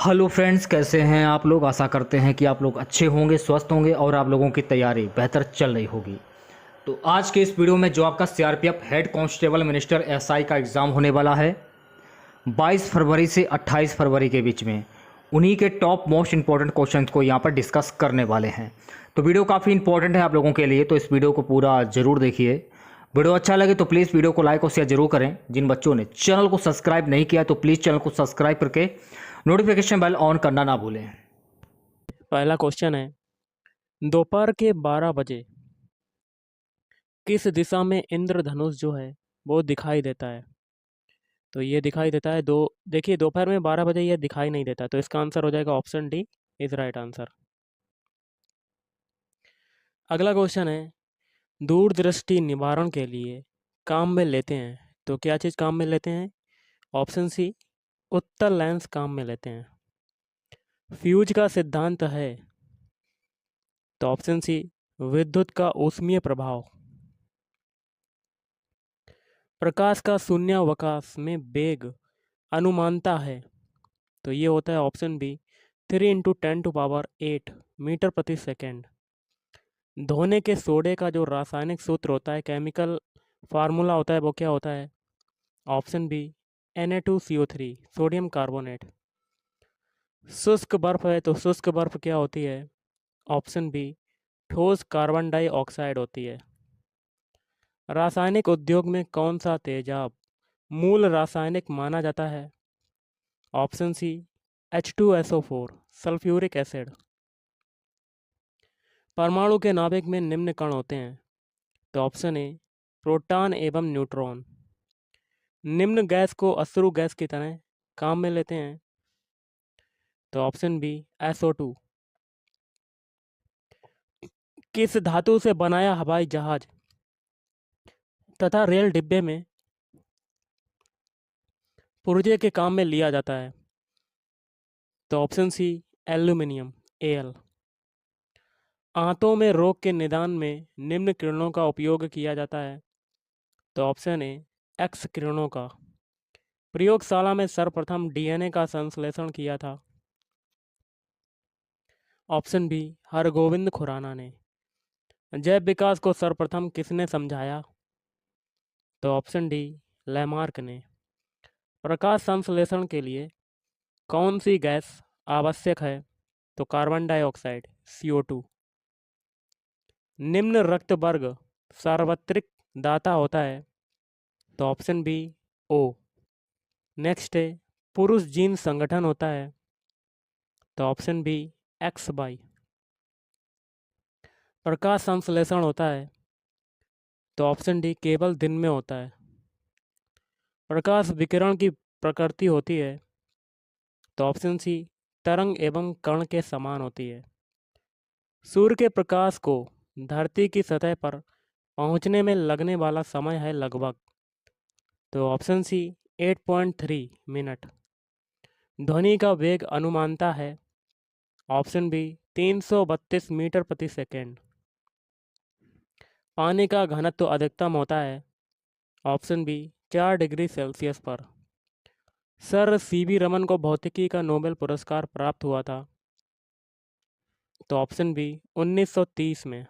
Hello friends, कैसे हैं आप लोग। आशा करते हैं कि आप लोग अच्छे होंगे, स्वस्थ होंगे और आप लोगों की तैयारी बेहतर चल रही होगी। तो आज के इस वीडियो में जो आपका CRPF head constable minister SI का एग्ज़ाम होने वाला है 22 फरवरी से 28 फरवरी के बीच में, उन्हीं के टॉप मोस्ट इंपॉर्टेंट क्वेश्चन को यहाँ पर डिस्कस करने वाले हैं। तो वीडियो काफ़ी इंपॉर्टेंट है आप लोगों के लिए, तो इस वीडियो को पूरा ज़रूर देखिए। वीडियो अच्छा लगे तो प्लीज़ वीडियो को लाइक और शेयर जरूर करें। जिन बच्चों ने चैनल को सब्सक्राइब नहीं किया तो प्लीज़ चैनल को सब्सक्राइब करके नोटिफिकेशन बेल ऑन करना ना भूलें। पहला क्वेश्चन है, दोपहर के 12 बजे किस दिशा में इंद्रधनुष जो है वो दिखाई देता है। तो ये दिखाई देता है देखिए दोपहर में 12 बजे ये दिखाई नहीं देता, तो इसका आंसर हो जाएगा option D is right answer. अगला क्वेश्चन है, दूरदृष्टि निवारण के लिए काम में लेते हैं, तो क्या चीज़ काम में लेते हैं। ऑप्शन सी, उत्तल लेंस काम में लेते हैं। फ्यूज का सिद्धांत है, तो ऑप्शन सी, विद्युत का ऊष्मीय प्रभाव। प्रकाश का शून्यावकाश में वेग अनुमानता है, तो ये होता है ऑप्शन बी 3 × 10⁸ मीटर प्रति सेकेंड। धोने के सोडे का जो रासायनिक सूत्र होता है, केमिकल फार्मूला होता है, वो क्या होता है। Option B Na2CO3 sodium carbonate. शुष्क बर्फ है, तो शुष्क बर्फ क्या होती है। ऑप्शन बी ठोस कार्बन डाइऑक्साइड होती है। रासायनिक उद्योग में कौन सा तेजाब मूल रासायनिक माना जाता है। Option C H2SO4 sulphuric acid. परमाणु के नाभिक में निम्न कण होते हैं, तो ऑप्शन ए प्रोटॉन एवं न्यूट्रॉन। निम्न गैस को अश्रु गैस की तरह काम में लेते हैं, तो ऑप्शन बी SO2। किस धातु से बनाया हवाई जहाज तथा रेल डिब्बे में पुर्जे के काम में लिया जाता है, तो ऑप्शन सी एल्यूमिनियम Al। आंतों में रोग के निदान में निम्न किरणों का उपयोग किया जाता है, तो ऑप्शन ए एक्स किरणों का। प्रयोगशाला में सर्वप्रथम डीएनए का संश्लेषण किया था, ऑप्शन बी हरगोविंद खुराना ने। जैव विकास को सर्वप्रथम किसने समझाया, तो ऑप्शन डी लैमार्क ने। प्रकाश संश्लेषण के लिए कौन सी गैस आवश्यक है, तो कार्बन डाइऑक्साइड CO2। निम्न रक्त वर्ग सार्वत्रिक दाता होता है, तो ऑप्शन बी ओ। नेक्स्ट है, पुरुष जीन संगठन होता है, तो ऑप्शन बी XY। प्रकाश संश्लेषण होता है, तो ऑप्शन डी केवल दिन में होता है। प्रकाश विकिरण की प्रकृति होती है, तो ऑप्शन सी तरंग एवं कण के समान होती है। सूर्य के प्रकाश को धरती की सतह पर पहुंचने में लगने वाला समय है लगभग, तो ऑप्शन सी 8.3 मिनट। ध्वनि का वेग अनुमानता है, ऑप्शन बी 332 मीटर प्रति सेकेंड। पानी का घनत्व अधिकतम होता है, ऑप्शन बी 4 डिग्री सेल्सियस पर। सर सीवी रमन को भौतिकी का नोबेल पुरस्कार प्राप्त हुआ था, तो ऑप्शन बी 1930 में।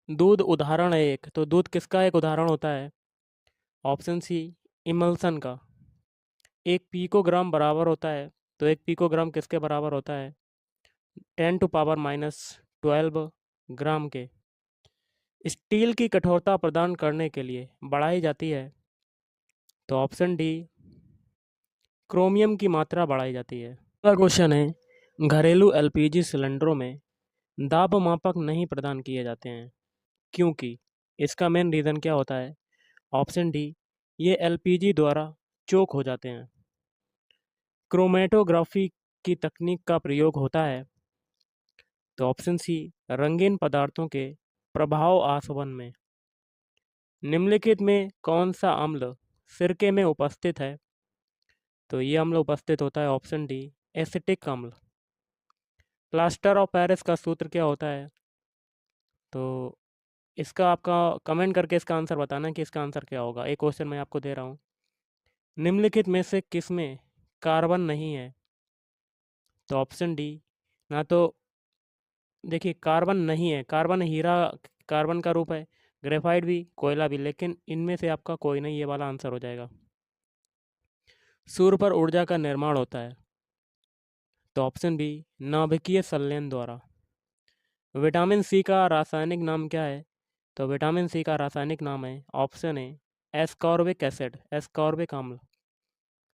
दूध उदाहरण है एक, तो दूध किसका एक उदाहरण होता है। ऑप्शन सी इमल्सन का। 1 पिकोग्राम बराबर होता है, तो 1 पिकोग्राम किसके बराबर होता है। 10⁻12 ग्राम के। स्टील की कठोरता प्रदान करने के लिए बढ़ाई जाती है, तो ऑप्शन डी क्रोमियम की मात्रा बढ़ाई जाती है। अगला क्वेश्चन है, घरेलू एलपीजी सिलेंडरों में दाब मापक नहीं प्रदान किए जाते हैं, क्योंकि इसका मेन रीज़न क्या होता है। ऑप्शन डी ये एलपीजी द्वारा चोक हो जाते हैं। क्रोमेटोग्राफी की तकनीक का प्रयोग होता है, तो ऑप्शन सी रंगीन पदार्थों के प्रभाव आसवन में। निम्नलिखित में कौन सा अम्ल सिरके में उपस्थित है, तो ये अम्ल उपस्थित होता है ऑप्शन डी एसिटिक अम्ल। प्लास्टर ऑफ पेरिस का सूत्र क्या होता है, तो इसका आपका कमेंट करके इसका आंसर बताना कि इसका आंसर क्या होगा। एक क्वेश्चन मैं आपको दे रहा हूँ। निम्नलिखित में से किसमें कार्बन नहीं है। तो ऑप्शन डी, ना तो देखिए कार्बन नहीं है, कार्बन हीरा कार्बन का रूप है, ग्रेफाइट भी, कोयला भी, लेकिन इनमें से आपका कोई नहीं, ये वाला आंसर हो जाएगा। सूर्य पर ऊर्जा का निर्माण होता है। तो ऑप्शन बी, नाभिकीय संलयन द्वारा। विटामिन सी का रासायनिक नाम क्या है? तो विटामिन सी का रासायनिक नाम है, option A, ascorbic acid, ascorbic अम्ल।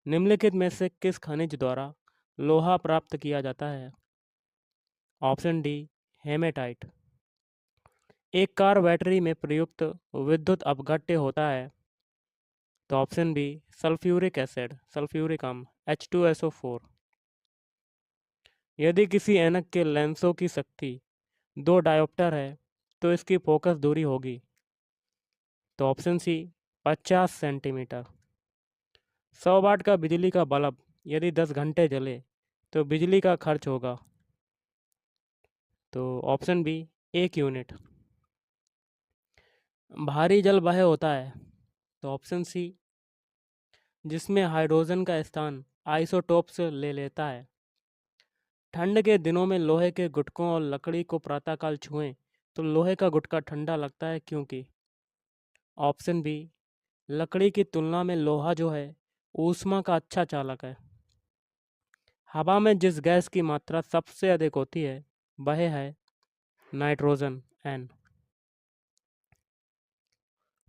निम्नलिखित में से किस खनिज द्वारा लोहा प्राप्त किया जाता है? Option D, haematite. एक कार बैटरी में प्रयुक्त विद्युत अपघट्य होता है। तो option B, sulphuric acid, sulphuric अम्ल, H2SO4। यदि किसी ऐनक के लेंसों की शक्ति 2 डायोप्टर है तो इसकी फोकस दूरी होगी। तो ऑप्शन सी, 50 सेंटीमीटर। 100 वाट का बिजली का बल्ब यदि 10 घंटे जले तो बिजली का खर्च होगा। तो ऑप्शन बी, 1 यूनिट। भारी जल वह होता है। तो ऑप्शन सी, जिसमें हाइड्रोजन का स्थान आइसोटोप्स ले लेता है। ठंड के दिनों में लोहे के गुटकों और लकड़ी को प्रातःकाल छुएं तो लोहे का गुटका ठंडा लगता है, क्योंकि। ऑप्शन बी, लकड़ी की तुलना में लोहा जो है ऊष्मा का अच्छा चालक है। हवा में जिस गैस की मात्रा सबसे अधिक होती है वह है नाइट्रोजन, N।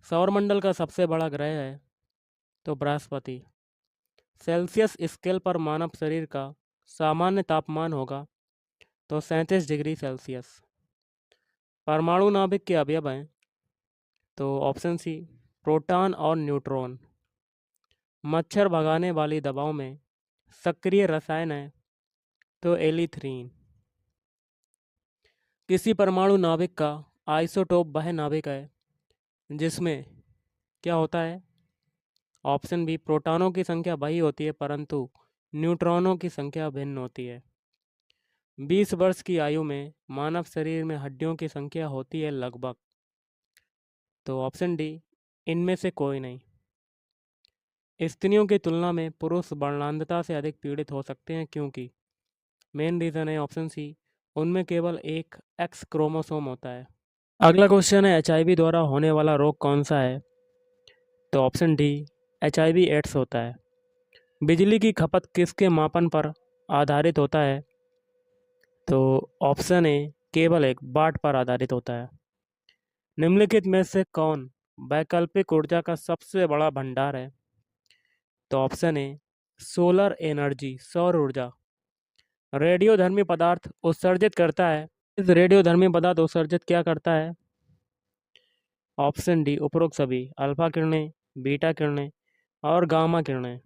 सौरमंडल का सबसे बड़ा ग्रह है तो बृहस्पति। सेल्सियस स्केल पर मानव शरीर का सामान्य तापमान होगा तो 37 डिग्री सेल्सियस। परमाणु नाभिक के अवयव हैं तो ऑप्शन सी, प्रोटॉन और न्यूट्रॉन। मच्छर भगाने वाली दवाओं में सक्रिय रसायन है तो एलिथ्रीन। किसी परमाणु नाभिक का आइसोटोप वह नाभिक है जिसमें क्या होता है? ऑप्शन बी, प्रोटॉनों की संख्या वही होती है परंतु न्यूट्रॉनों की संख्या भिन्न होती है। 20 वर्ष की आयु में मानव शरीर में हड्डियों की संख्या होती है लगभग। तो ऑप्शन डी, इनमें से कोई नहीं। स्त्रियों की तुलना में पुरुष वर्णांधता से अधिक पीड़ित हो सकते हैं, क्योंकि मेन रीज़न है ऑप्शन सी, उनमें केवल एक एक्स क्रोमोसोम होता है। अगला क्वेश्चन है, HIV द्वारा होने वाला रोग कौन सा है? तो ऑप्शन डी, HIV एड्स होता है। बिजली की खपत किसके मापन पर आधारित होता है? तो ऑप्शन ए, केवल एक वाट पर आधारित होता है। निम्नलिखित में से कौन वैकल्पिक ऊर्जा का सबसे बड़ा भंडार है? तो ऑप्शन ए, सोलर एनर्जी, सौर ऊर्जा। रेडियोधर्मी पदार्थ उत्सर्जित करता है। इस रेडियोधर्मी पदार्थ उत्सर्जित क्या करता है? ऑप्शन डी, उपरोक्त सभी, अल्फा किरणें, बीटा किरणें और गामा किरणें।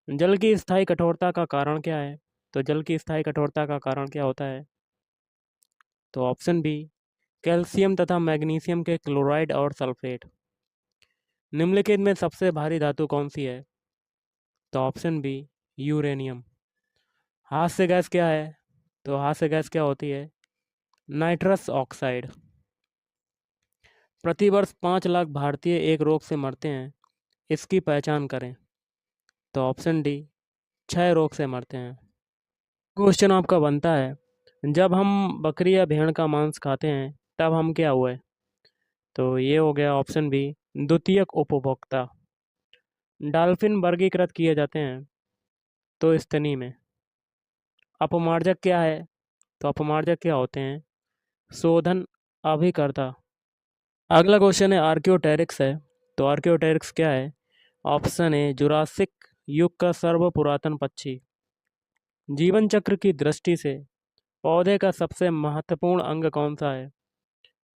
जल की स्थायी कठोरता का कारण क्या है? तो जल की स्थायी कठोरता का कारण क्या होता है? तो ऑप्शन बी, कैल्शियम तथा मैग्नीशियम के क्लोराइड और सल्फेट। निम्नलिखित में सबसे भारी धातु कौन सी है? तो ऑप्शन बी, यूरेनियम। हास्य गैस क्या है? तो हास्य गैस क्या होती है? Nitrous oxide. प्रतिवर्ष 5 लाख भारतीय एक रोग से मरते हैं, इसकी पहचान करें। तो ऑप्शन डी, क्षय रोग से मरते हैं। क्वेश्चन आपका बनता है, जब हम बकरी या भेड़ का मांस खाते हैं तब हम क्या हुए? तो ये हो गया ऑप्शन बी, द्वितीयक उपभोक्ता। डॉल्फिन वर्गीकृत किए जाते हैं तो स्तनी में। अपमार्जक क्या है? तो अपमार्जक क्या होते हैं? शोधन अभिकर्ता। अगला क्वेश्चन है, आर्कियोटेरिक्स है तो आर्कियोटेरिक्स क्या है? ऑप्शन ए, जुरासिक युग का सर्व पुरातन पक्षी। जीवन चक्र की दृष्टि से पौधे का सबसे महत्वपूर्ण अंग कौन सा है?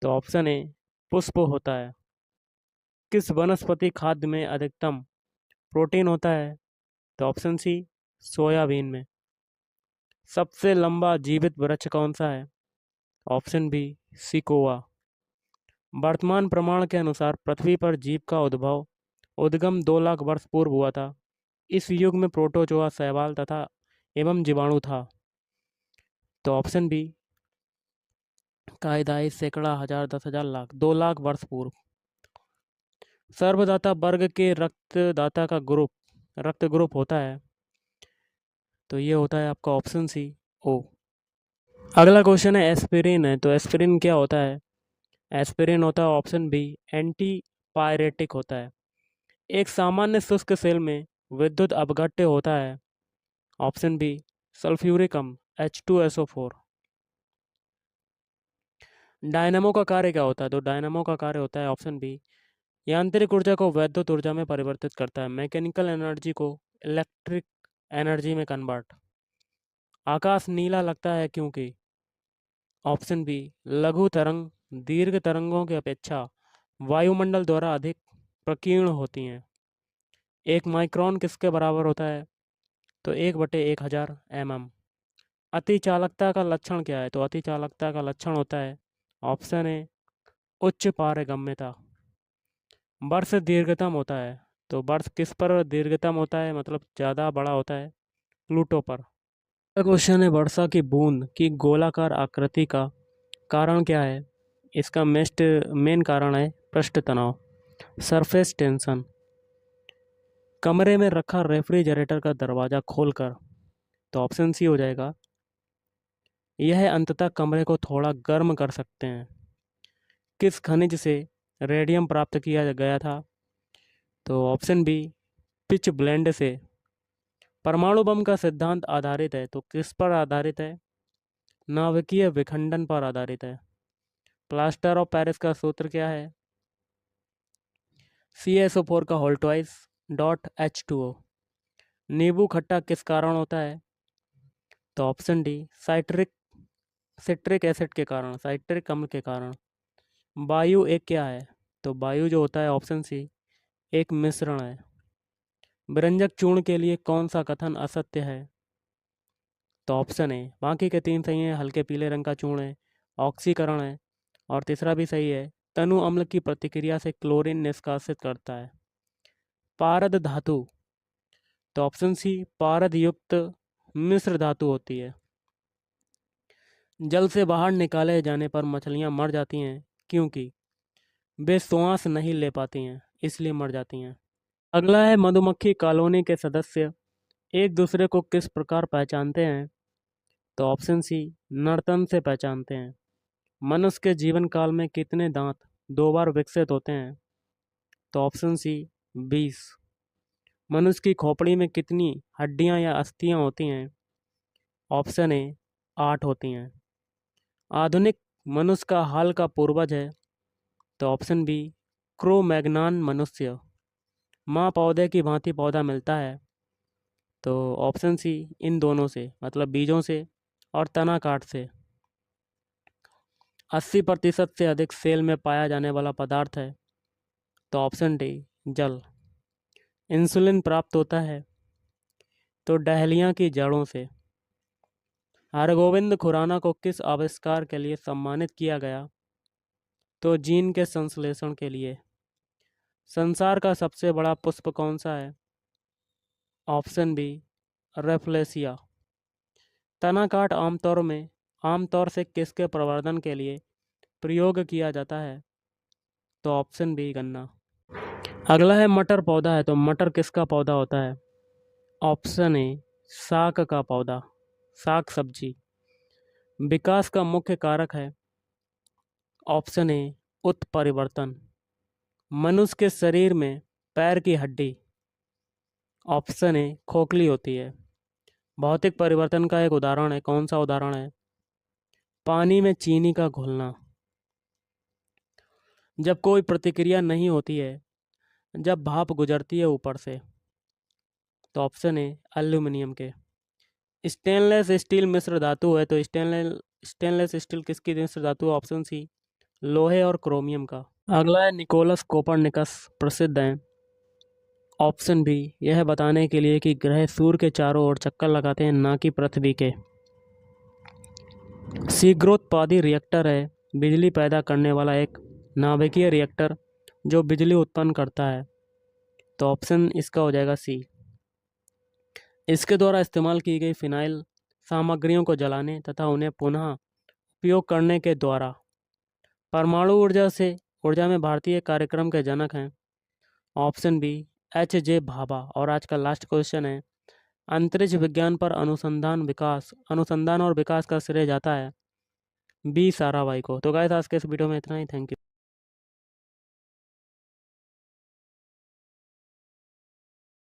तो ऑप्शन ए, पुष्प होता है। किस वनस्पति खाद्य में अधिकतम प्रोटीन होता है? तो ऑप्शन सी, सोयाबीन में। सबसे लंबा जीवित वृक्ष कौन सा है? Option B, sequoia. वर्तमान प्रमाण के अनुसार पृथ्वी पर जीव का उद्गम 2 लाख वर्ष पूर्व हुआ था। इस युग में प्रोटोजोआ, शैवाल तथा एवं जीवाणु था। तो ऑप्शन बी, कायदाई, सैकड़ा, हजार, 10,000, लाख, 2 लाख वर्ष पूर्व। सर्वदाता वर्ग के रक्त ग्रुप होता है तो ये होता है आपका ऑप्शन सी ओ। अगला क्वेश्चन है एस्पिरिन है, तो एस्पिरिन क्या होता है? एस्पिरिन होता है ऑप्शन बी एंटी पायरेटिक होता है। एक सामान्य शुष्क सेल में विद्युत अपघट्य होता है। ऑप्शन बी सल्फ्यूरिक अम्ल H2SO4। डायनामो का कार्य क्या होता है? तो डायनामो का कार्य होता है ऑप्शन बी यांत्रिक ऊर्जा को वैद्युत ऊर्जा में परिवर्तित करता है, मैकेनिकल एनर्जी को इलेक्ट्रिक एनर्जी में कन्वर्ट। आकाश नीला लगता है क्योंकि ऑप्शन बी लघु तरंग दीर्घ तरंगों की अपेक्षा वायुमंडल द्वारा अधिक प्रकीर्ण होती हैं। एक माइक्रोन किसके बराबर होता है? तो 1/1000 mm। अति चालकता का लक्षण क्या है? तो अति चालकता का लक्षण होता है ऑप्शन ए उच्च पारगम्यता। वर्ष दीर्घतम होता है, तो वर्ष किस पर दीर्घतम होता है, मतलब ज़्यादा बड़ा होता है? प्लूटो पर। अगला क्वेश्चन है वर्षा की बूंद की गोलाकार आकृति का कारण क्या है? इसका मेन कारण है पृष्ठ तनाव, सरफेस टेंशन। कमरे में रखा रेफ्रिजरेटर का दरवाज़ा खोलकर, तो ऑप्शन सी हो जाएगा यह अंततः कमरे को थोड़ा गर्म कर सकते हैं। किस खनिज से रेडियम प्राप्त किया गया था? तो ऑप्शन बी पिच ब्लेंड से। परमाणु बम का सिद्धांत आधारित है, तो किस पर आधारित है? नाभिकीय विखंडन पर आधारित है। प्लास्टर ऑफ पेरिस का सूत्र क्या है? CaSO4 का होल ट्वाइस डॉट H2O। नींबू खट्टा किस कारण होता है? तो ऑप्शन डी सिट्रिक एसिड के कारण, साइट्रिक अम्ल के कारण। वायु एक क्या है? तो वायु जो होता है ऑप्शन सी एक मिश्रण है। व्यंजक चूर्ण के लिए कौन सा कथन असत्य है? तो ऑप्शन ए बाकी के 3 सही हैं। हल्के पीले रंग का चूर्ण है, ऑक्सीकरण है, और तीसरा भी सही है, तनु अम्ल की प्रतिक्रिया से क्लोरीन निष्कासित करता है। पारद धातु, तो ऑप्शन सी पारद युक्त मिश्र धातु होती है। जल से बाहर निकाले जाने पर मछलियां मर जाती हैं क्योंकि वे श्वास नहीं ले पाती हैं, इसलिए मर जाती हैं। अगला है मधुमक्खी कॉलोनी के सदस्य एक दूसरे को किस प्रकार पहचानते हैं? तो ऑप्शन सी नर्तन से पहचानते हैं। मनुष्य के जीवन काल में कितने दांत 2 बार विकसित होते हैं? तो ऑप्शन सी 20। मनुष्य की खोपड़ी में कितनी हड्डियां या अस्थियां होती हैं? ऑप्शन ए 8 होती हैं। आधुनिक मनुष्य का हाल का पूर्वज है? तो ऑप्शन बी क्रो-मैग्नान मनुष्य। माँ पौधे की भांति पौधा मिलता है? तो ऑप्शन सी इन दोनों से, मतलब बीजों से और तना काट से। 80% से अधिक सेल में पाया जाने वाला पदार्थ है? तो ऑप्शन डी जल। इंसुलिन प्राप्त होता है? तो डहलिया की जड़ों से। हरगोविंद खुराना को किस आविष्कार के लिए सम्मानित किया गया? तो जीन के संश्लेषण के लिए। संसार का सबसे बड़ा पुष्प कौन सा है? Option B rafflesia. तना काट आमतौर से किसके प्रवर्धन के लिए प्रयोग किया जाता है? तो ऑप्शन बी गन्ना। अगला है मटर पौधा है, तो मटर किसका पौधा होता है? ऑप्शन ए साग का पौधा, साग सब्जी। विकास का मुख्य कारक है? ऑप्शन ए उत्परिवर्तन। मनुष्य के शरीर में पैर की हड्डी, ऑप्शन ए खोखली होती है। भौतिक परिवर्तन का एक उदाहरण है, कौन सा उदाहरण है? पानी में चीनी का घुलना। जब कोई प्रतिक्रिया नहीं होती है, जब भाप गुजरती है ऊपर से, तो ऑप्शन ए एल्यूमिनियम के। स्टेनलेस स्टील मिश्र धातु है, तो स्टेनलेस स्टील किसकी मिश्र धातु है? ऑप्शन सी लोहे और क्रोमियम का। अगला है निकोलस कोपरनिकस प्रसिद्ध हैं? ऑप्शन बी यह बताने के लिए कि ग्रह सूर्य के चारों ओर चक्कर लगाते हैं, ना कि पृथ्वी के। शीघ्रोत्पादी रिएक्टर है बिजली पैदा करने वाला एक नाभिकीय रिएक्टर जो बिजली उत्पन्न करता है, तो ऑप्शन इसका हो जाएगा सी। इसके द्वारा इस्तेमाल की गई फिनाइल सामग्रियों को जलाने तथा उन्हें पुनः उपयोग करने के द्वारा परमाणु ऊर्जा में भारतीय कार्यक्रम के जनक हैं? Option B H.J. भाभा। और आज का लास्ट क्वेश्चन है अंतरिक्ष विज्ञान पर अनुसंधान और विकास का श्रेय जाता है बी साराभाई को। तो गाइस आज के इस वीडियो में इतना ही। Thank you.